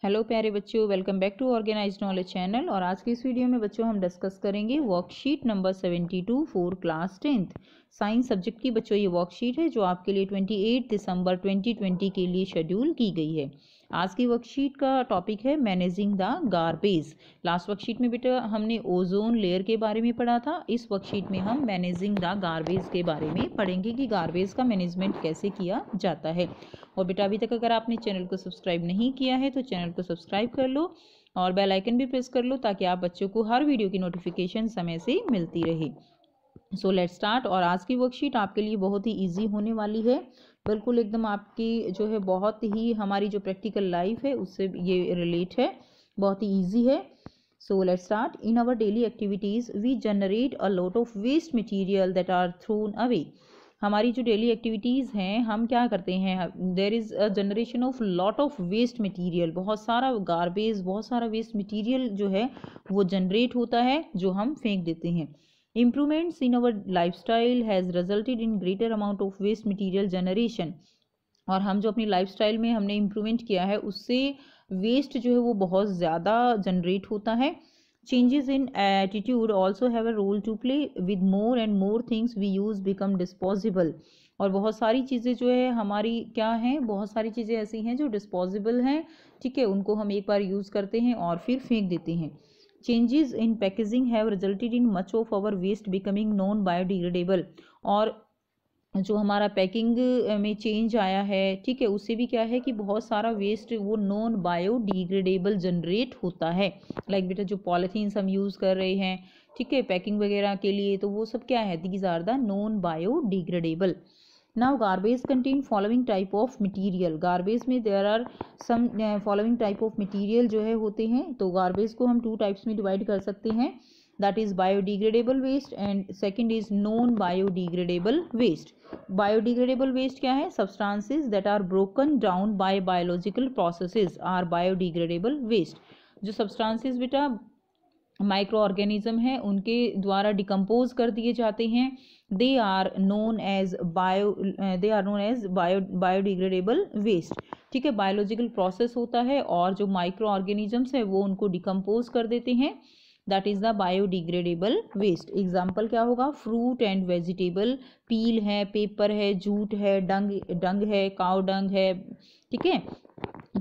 Hello प्यारे बच्चों, welcome back to organised knowledge channel. और आज की इस वीडियो में बच्चों हम डिस्कस करेंगे worksheet number 72 for class 10th science subject की। बच्चों ये वर्कशीट है जो आपके लिए 28 दिसंबर 2020 के लिए शेड्यूल की गई है। आज की वर्कशीट का टॉपिक है managing the garbage. Last worksheet में बेटा हमने ओजोन लेयर के बारे में पढ़ा था। इस वर्कशीट में हम मैनेजिंग द गार्बेज के बारे में पढ़ेंगे कि गार्बेज का मैनेजमेंट कैसे किया जाता है। और बेटा अभी तक अगर आपने चैनल को सब्सक्राइब नहीं किया है तो चैनल को सब्सक्राइब कर लो और बेल आइकन भी प्रेस कर लो ताकि आप बच्चों को हर वीडियो की नोटिफिकेशन समय से मिलती रहे। सो लेट्स स्टार्ट। और आज की वर्कशीट आपके लिए बहुत ही इजी होने वाली है, बिल्कुल एकदम आपकी जो है बहुत ही हमारी जो प्रैक्टिकल लाइफ है उससे ये रिलेट है, बहुत ही ईजी है। So let's start. In our daily activities we generate a lot of waste material that are thrown away. हमारी जो डेली एक्टिविटीज़ हैं हम क्या करते हैं, there is a generation of lot of waste material. बहुत सारा गार्बेज, बहुत सारा वेस्ट मटेरियल जो है वो जनरेट होता है जो हम फेंक देते हैं। Improvements in our lifestyle has resulted in greater amount of waste material generation. और हम जो अपनी लाइफस्टाइल में हमने इम्प्रूवमेंट किया है उससे वेस्ट जो है वो बहुत ज़्यादा जनरेट होता है। Changes in attitude also have a role to play. With more and more things we use become disposable. और बहुत सारी चीज़ें जो है हमारी क्या हैं, बहुत सारी चीज़ें ऐसी हैं जो डिस्पोजेबल हैं, ठीक है, उनको हम एक बार यूज़ करते हैं और फिर फेंक देते हैं। Changes in packaging have resulted in much of our waste becoming non biodegradable. और जो हमारा पैकिंग में चेंज आया है, ठीक है, उससे भी क्या है कि बहुत सारा वेस्ट वो नॉन बायोडिग्रेडेबल जनरेट होता है। लाइक बेटा जो पॉलीथीन्स हम यूज़ कर रहे हैं, ठीक है, पैकिंग वगैरह के लिए, तो वो सब क्या है, these are the non biodegradable. Now garbage contain following type of material. Garbage में there are some following type of material जो है होते हैं। तो गार्बेज को हम टू टाइप्स में डिवाइड कर सकते हैं, that is biodegradable waste and second is non biodegradable waste. Biodegradable waste क्या है, substances that are broken down by biological processes are biodegradable waste. जो substances बेटा माइक्रो ऑर्गेनिज्म है उनके द्वारा डिकम्पोज कर दिए जाते हैं, they are known as biodegradable waste. ठीक है, बायोलॉजिकल प्रोसेस होता है और जो माइक्रो ऑर्गेनिजम्स है वो उनको डिकम्पोज कर देते हैं, that is the biodegradable waste. Example क्या होगा, फ्रूट एंड वेजिटेबल, पील है, पेपर है, जूट है, डंग है, काउ डंग है, ठीक है,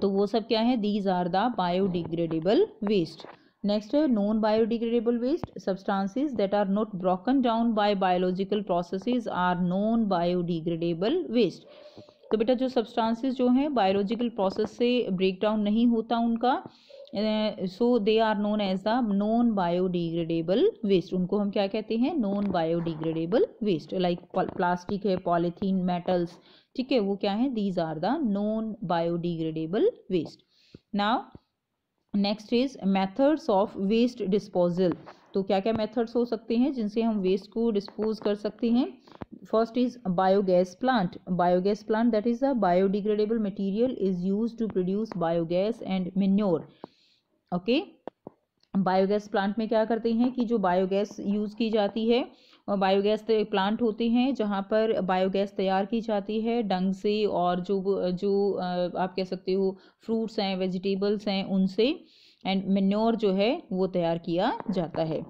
तो वो सब क्या है, these are the biodegradable waste. Next है non biodegradable waste. Substances that are not broken down by biological processes are non biodegradable waste. तो बेटा जो सब्सटेंसेस जो हैं बायोलॉजिकल प्रोसेस से ब्रेक डाउन नहीं होता उनका, so they are known as the non biodegradable waste. उनको हम क्या कहते हैं, non biodegradable waste. Like plastic है, पॉलीथीन, मेटल्स, ठीक है, वो क्या है, these are the non biodegradable waste. Now next is methods of waste disposal. तो क्या क्या मेथड्स हो सकते हैं जिनसे हम वेस्ट को डिस्पोज कर सकते हैं। First is biogas plant. Biogas plant that is a biodegradable material is used to produce biogas and manure. Okay, biogas plant में क्या करते हैं कि जो बायोगैस यूज़ की जाती है, और बायोगैस प्लांट होते हैं जहाँ पर बायोगैस तैयार की जाती है डंग से, और जो आप कह सकते हो फ्रूट्स हैं, वेजिटेबल्स हैं, उनसे, एंड मैन्योर जो है वो तैयार किया जाता है।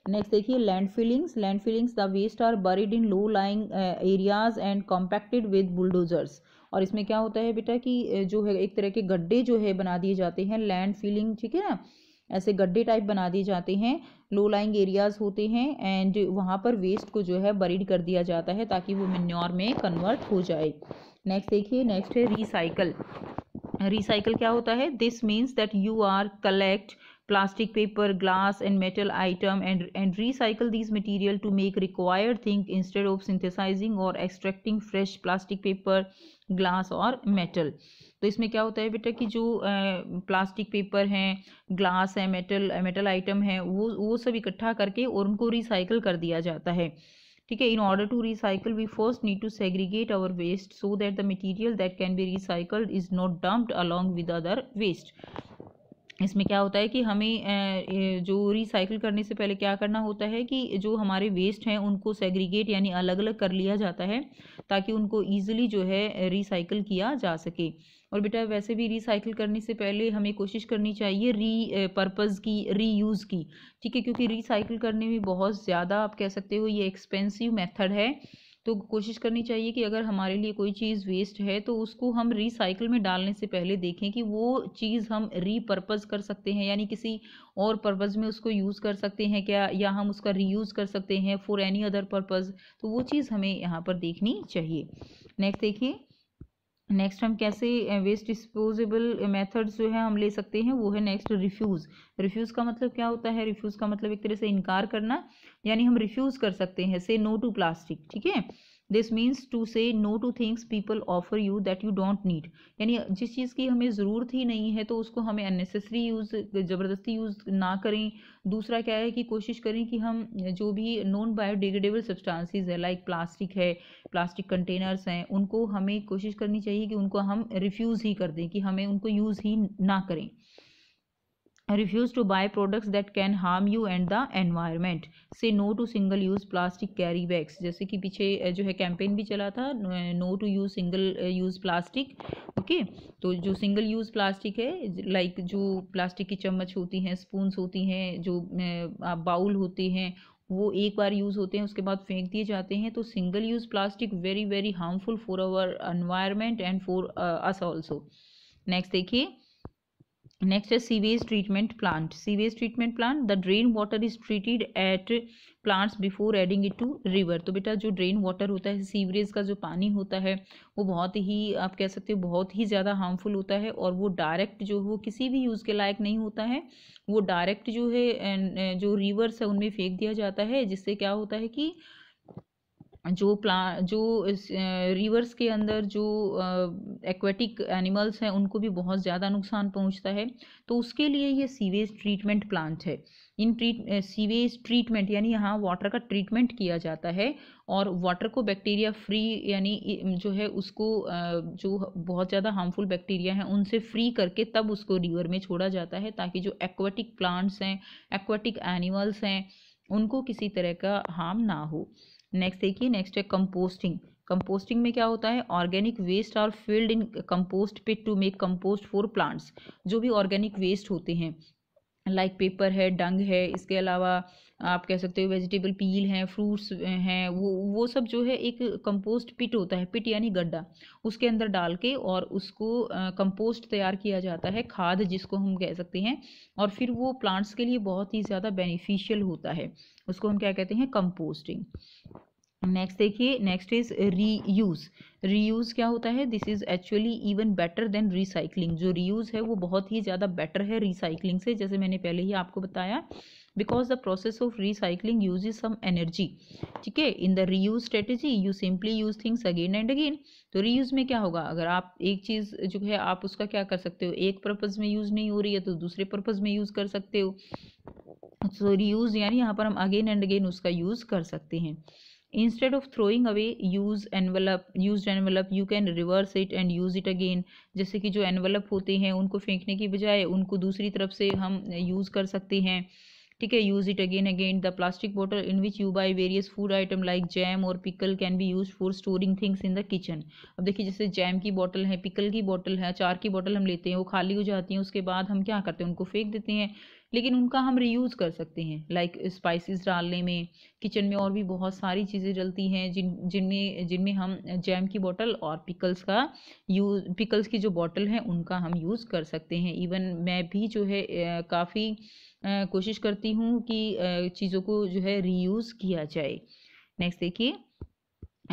नेक्स्ट देखिए land fillings. Land fillings the waste are buried in low lying areas and compacted with bulldozers. और इसमें क्या होता है बेटा कि जो है एक तरह के गड्ढे जो है बना दिए जाते हैं, लैंड फिलिंग, ठीक है ना, ऐसे गड्ढे टाइप बना दिए जाते हैं, लो लाइंग एरियाज होते हैं, एंड वहाँ पर वेस्ट को जो है बरीड कर दिया जाता है ताकि वो मैन्योर में कन्वर्ट हो जाए। नेक्स्ट देखिए, नेक्स्ट है रिसाइकल। रिसाइकल क्या होता है, this means that you are collect plastic, paper, glass and metal item and recycle these material to make required thing instead of synthesizing or extracting fresh plastic, paper, glass और metal। तो इसमें क्या होता है बेटा कि जो प्लास्टिक, पेपर हैं, ग्लास है, मेटल आइटम है, वो सब इकट्ठा करके और उनको रिसाइकल कर दिया जाता है। ठीक है, in order to recycle we first need to segregate our waste so that the material that can be recycled is not dumped along with other waste. इसमें क्या होता है कि हमें जो रिसाइकिल करने से पहले क्या करना होता है कि जो हमारे वेस्ट हैं उनको सेग्रीगेट यानी अलग अलग कर लिया जाता है, ताकि उनको ईजिली जो है रिसाइकिल किया जा सके। और बेटा वैसे भी रिसाइकिल करने से पहले हमें कोशिश करनी चाहिए पर्पज़ की, रीयूज़ की, ठीक है, क्योंकि रिसाइकिल करने में बहुत ज़्यादा आप कह सकते हो ये एक्सपेंसिव मेथड है। तो कोशिश करनी चाहिए कि अगर हमारे लिए कोई चीज़ वेस्ट है तो उसको हम रिसाइकिल में डालने से पहले देखें कि वो चीज़ हम रीपर्पज़ कर सकते हैं, यानी किसी और पर्पज़ में उसको यूज़ कर सकते हैं क्या, या हम उसका रीयूज़ कर सकते हैं फॉर एनी अदर पर्पज़। तो वो चीज़ हमें यहाँ पर देखनी चाहिए। नेक्स्ट देखिए, नेक्स्ट हम कैसे वेस्ट डिस्पोजेबल मेथड्स जो है हम ले सकते हैं, वो है नेक्स्ट रिफ्यूज़। रिफ्यूज़ का मतलब क्या होता है? रिफ्यूज़ का मतलब एक तरह से इनकार करना, यानी हम रिफ्यूज़ कर सकते हैं, से नो टू प्लास्टिक, ठीक है। This means to say no to things people offer you that you don't need, यानी जिस चीज़ की हमें ज़रूरत ही नहीं है तो उसको हमें अननेसेसरी यूज़, ज़बरदस्ती यूज़ ना करें। दूसरा क्या है कि कोशिश करें कि हम जो भी नॉन बायोडिग्रेडेबल सब्सटेंसेस है, लाइक प्लास्टिक है, प्लास्टिक कंटेनर्स हैं, उनको हमें कोशिश करनी चाहिए कि उनको हम रिफ्यूज़ ही कर दें, कि हमें उनको यूज़ ही ना करें। Refuse to buy products that can harm you and the environment. Say no to single use plastic carry bags, जैसे कि पीछे जो है कैंपेन भी चला था, no to use single use plastic. Okay, तो जो सिंगल यूज़ प्लास्टिक है, लाइक जो प्लास्टिक की चम्मच होती हैं, स्पून्स होती हैं, जो बाउल होते हैं, वो एक बार यूज़ होते हैं उसके बाद फेंक दिए जाते हैं। तो single use plastic very very harmful for our environment and for us also. Next देखिए, नेक्स्ट है sewage treatment plant. Sewage treatment plant, the drain water is treated at plants before adding it to river. तो बेटा जो drain water होता है, sewerage का जो पानी होता है, वो बहुत ही आप कह सकते हो बहुत ही ज़्यादा हार्मफुल होता है, और वो डायरेक्ट जो वो किसी भी यूज़ के लायक नहीं होता है। वो डायरेक्ट जो है जो रिवर्स है उनमें फेंक दिया जाता है, जिससे क्या होता है कि जो रिवर्स के अंदर जो एक्वेटिक एनिमल्स हैं उनको भी बहुत ज़्यादा नुकसान पहुंचता है। तो उसके लिए ये सीवेज ट्रीटमेंट प्लांट है। इन सीवेज ट्रीटमेंट यानी यहाँ वाटर का ट्रीटमेंट किया जाता है, और वाटर को बैक्टीरिया फ्री, यानी जो है उसको जो बहुत ज़्यादा हार्मफुल बैक्टीरिया हैं उनसे फ्री करके तब उसको रिवर में छोड़ा जाता है, ताकि जो एक्वेटिक प्लांट्स हैं, एक्वेटिक एनिमल्स हैं, उनको किसी तरह का हार्म ना हो। नेक्स्ट देखिए, नेक्स्ट है कंपोस्टिंग। कंपोस्टिंग में क्या होता है? Organic waste are filled in compost pit to make compost for plants. जो भी ऑर्गेनिक वेस्ट होते हैं, लाइक पेपर है, डंग है, इसके अलावा आप कह सकते हो वेजिटेबल पील हैं, फ्रूट्स हैं, वो सब जो है एक कंपोस्ट पिट होता है, पिट यानी गड्ढा, उसके अंदर डाल के और उसको कंपोस्ट तैयार किया जाता है, खाद जिसको हम कह सकते हैं, और फिर वो प्लांट्स के लिए बहुत ही ज़्यादा बेनिफिशियल होता है। उसको हम क्या कहते हैं? कंपोस्टिंग। नेक्स्ट देखिए, नेक्स्ट इज रीयूज। रीयूज क्या होता है? This is actually even better than recycling. जो रीयूज है वो बहुत ही ज़्यादा बेटर है रिसाइकलिंग से, जैसे मैंने पहले ही आपको बताया, because the process of recycling uses some energy. ठीक है, in the reuse strategy you simply use things again and again. तो रीयूज में क्या होगा? अगर आप एक चीज़ जो है आप उसका क्या कर सकते हो, एक पर्पज़ में यूज़ नहीं हो रही है तो दूसरे पर्पज़ में यूज़ कर सकते हो। सो रीयूज यानी यहाँ पर हम अगेन एंड अगेन उसका यूज़ कर सकते हैं। Instead of throwing away used envelope, you can reverse it and use it again। जैसे कि जो envelope होते हैं उनको फेंकने की बजाय उनको दूसरी तरफ से हम यूज़ कर सकते हैं। ठीक है, use it again again. The plastic bottle in which you buy various food item like jam और pickle can be use for storing things in the kitchen. अब देखिए, जैसे जैम की बॉटल है, पिकल की बॉटल है, अचार की बॉटल हम लेते हैं, वो खाली हो जाती हैं, उसके बाद हम क्या करते हैं? उनको फेंक देते हैं, लेकिन उनका हम रीयूज़ कर सकते हैं, लाइक स्पाइसेस डालने में। किचन में और भी बहुत सारी चीज़ें डलती हैं जिनमें जिनमें हम जैम की बोतल और पिकल्स की जो बॉटल है उनका हम यूज़ कर सकते हैं। इवन मैं भी जो है काफ़ी कोशिश करती हूँ कि चीज़ों को जो है रीयूज़ किया जाए। नेक्स्ट देखिए,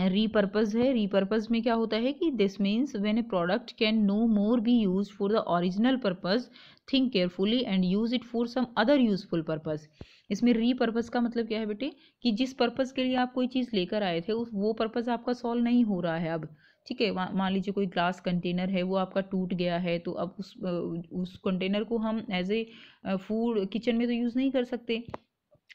रीपर्पज़ है। रीपर्पज़ में क्या होता है कि this means when a product can no more be use for the original purpose, think carefully and use it for some other useful purpose. इसमें रीपर्पज़ का मतलब क्या है बेटे? कि जिस पर्पज़ के लिए आप कोई चीज़ लेकर आए थे वो पर्पज़ आपका सॉल्व नहीं हो रहा है अब। ठीक है, मान लीजिए कोई ग्लास कंटेनर है, वो आपका टूट गया है, तो अब उस कंटेनर को हम एज ए फूड किचन में तो यूज़ नहीं कर सकते,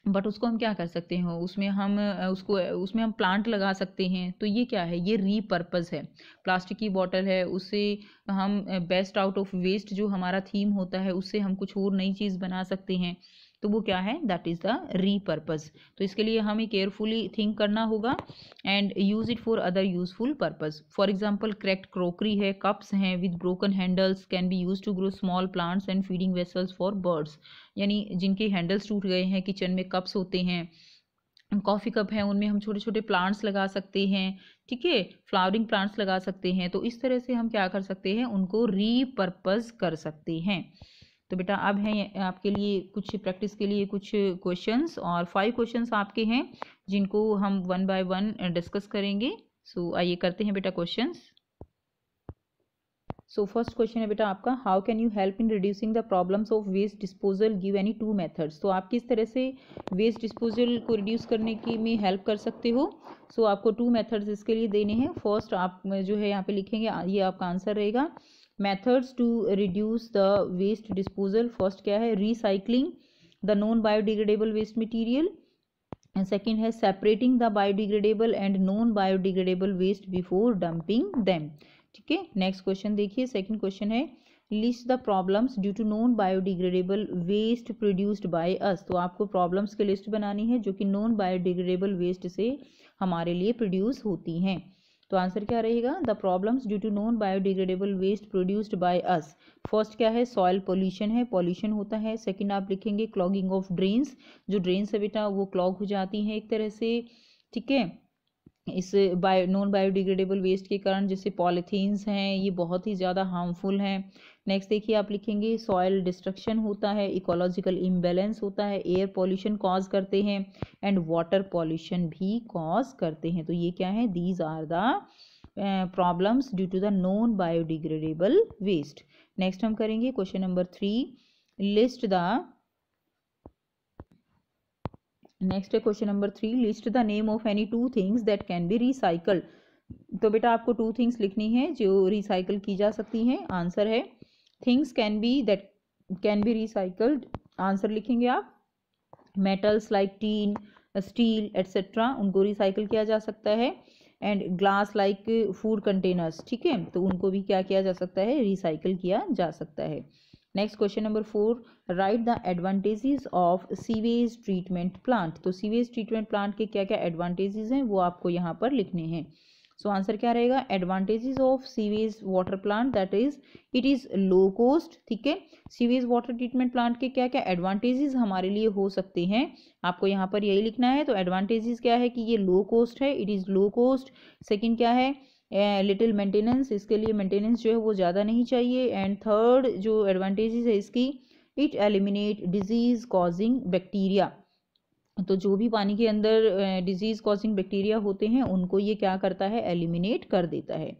बट उसको हम क्या कर सकते हैं? उसमें हम प्लांट लगा सकते हैं। तो ये क्या है? ये रीपर्पज़ है। प्लास्टिक की बॉटल है, उससे हम बेस्ट आउट ऑफ वेस्ट जो हमारा थीम होता है उससे हम कुछ और नई चीज़ बना सकते हैं, तो वो क्या है, दैट इज़ द रीपर्पज़। तो इसके लिए हमें केयरफुली थिंक करना होगा and use it for other useful purpose. For example cracked crockery है, कप्स हैं with broken handles can be use to grow small plants and feeding vessels for birds. यानी जिनके हैंडल्स टूट गए हैं, किचन में कप्स होते हैं, कॉफ़ी कप हैं, उनमें हम छोटे छोटे प्लांट्स लगा सकते हैं, ठीक है, फ्लावरिंग प्लांट्स लगा सकते हैं। तो इस तरह से हम क्या कर सकते हैं, उनको रीपर्पज़ कर सकते हैं। तो बेटा अब हैं आपके लिए कुछ प्रैक्टिस के लिए कुछ क्वेश्चंस, और 5 क्वेश्चंस आपके हैं जिनको हम 1 बाय 1 डिस्कस करेंगे। सो आइए करते हैं बेटा क्वेश्चंस। सो फर्स्ट क्वेश्चन है बेटा आपका, how can you help in reducing the problems of waste disposal, give any 2 methods. तो आप किस तरह से वेस्ट डिस्पोजल को रिड्यूस करने की में हेल्प कर सकते हो। सो आपको 2 मेथड्स इसके लिए देने हैं। फर्स्ट आप जो है यहाँ पे लिखेंगे, ये आपका आंसर रहेगा। Methods to reduce the waste disposal, first क्या है, recycling the non biodegradable waste material, and second है separating the biodegradable and non biodegradable waste before dumping them. ठीक है, नेक्स्ट क्वेश्चन देखिए, सेकंड क्वेश्चन है, list the problems due to non biodegradable waste produced by us. तो आपको problems की list बनानी है जो कि नॉन बायोडिग्रेडेबल वेस्ट से हमारे लिए प्रोड्यूस होती हैं। तो आंसर क्या रहेगा, the problems due to non biodegradable waste produced by us. First क्या है, सॉइल पोल्यूशन है, पॉल्यूशन होता है। सेकंड आप लिखेंगे क्लॉगिंग ऑफ ड्रेन्स, जो ड्रेन्स है बेटा वो क्लॉग हो जाती हैं एक तरह से, ठीक है, इस नॉन बायोडिग्रेडेबल वेस्ट के कारण, जैसे पॉलीथीन्स हैं ये बहुत ही ज़्यादा हार्मफुल हैं। नेक्स्ट देखिए आप लिखेंगे सॉइल डिस्ट्रक्शन होता है, इकोलॉजिकल इम्बैलेंस होता है, एयर पॉल्यूशन कॉज करते हैं एंड वाटर पॉल्यूशन भी कॉज करते हैं। तो ये क्या है, these are the problems due to the non biodegradable waste. Next हम करेंगे question number 3, list the, next है question number 3, list the name of any 2 things that can be recycled. तो बेटा आपको 2 थिंग्स लिखनी है जो रिसाइकल की जा सकती हैं। आंसर है things can be that can be recycled, answer लिखेंगे आप, metals like tin, steel etcetera, उनको रिसाइकल किया जा सकता है, and glass like food containers, ठीक है, तो उनको भी क्या किया जा सकता है, रिसाइकल किया जा सकता है। Next question number 4, right the advantages of sewage treatment plant. तो सीवेज ट्रीटमेंट प्लांट के क्या क्या एडवांटेजेस हैं वो आपको यहाँ पर लिखने हैं। सो आंसर क्या रहेगा, advantages of sewage water plant, that is it is low cost, ठीक है। सीवेज वाटर ट्रीटमेंट प्लांट के क्या क्या एडवांटेजेस हमारे लिए हो सकते हैं, आपको यहाँ पर यही लिखना है। तो एडवांटेजेस क्या है कि ये लो कॉस्ट है, it is low cost. Second क्या है, लिटिल मेंटेनेंस, इसके लिए मेंटेनेंस जो है वो ज़्यादा नहीं चाहिए। एंड थर्ड जो एडवांटेजेस है इसकी, it eliminate disease causing bacteria. तो जो भी पानी के अंदर डिजीज़ कॉजिंग बैक्टीरिया होते हैं उनको ये क्या करता है, एलिमिनेट कर देता है।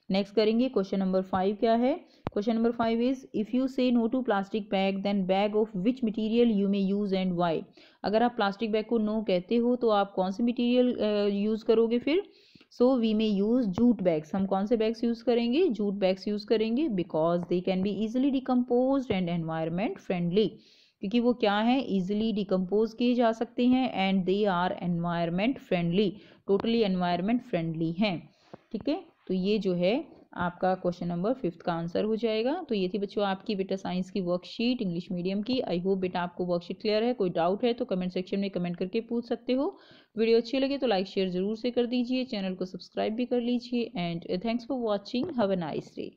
नेक्स्ट करेंगे क्वेश्चन नंबर 5 क्या है, question number 5 is, if you say no to plastic bag then bag of which material you may use and why. अगर आप प्लास्टिक बैग को नो कहते हो तो आप कौन से मटेरियल यूज़ करोगे फिर। So we may use jute bags, हम कौन से बैग्स यूज़ करेंगे, जूट बैग्स यूज़ करेंगे, because they can be easily decompose and environment friendly, क्योंकि वो क्या है, ईजिली डिकम्पोज किए जा सकते हैं and they are environment friendly, totally environment friendly हैं, ठीक है। तो ये जो है आपका क्वेश्चन नंबर 5 का आंसर हो जाएगा। तो ये थी बच्चों आपकी बेटा साइंस की वर्कशीट इंग्लिश मीडियम की। आई होप बेटा आपको वर्कशीट क्लियर है, कोई डाउट है तो कमेंट सेक्शन में कमेंट करके पूछ सकते हो। वीडियो अच्छी लगे तो लाइक शेयर जरूर से कर दीजिए, चैनल को सब्सक्राइब भी कर लीजिए, and thanks for watching, have a nice day.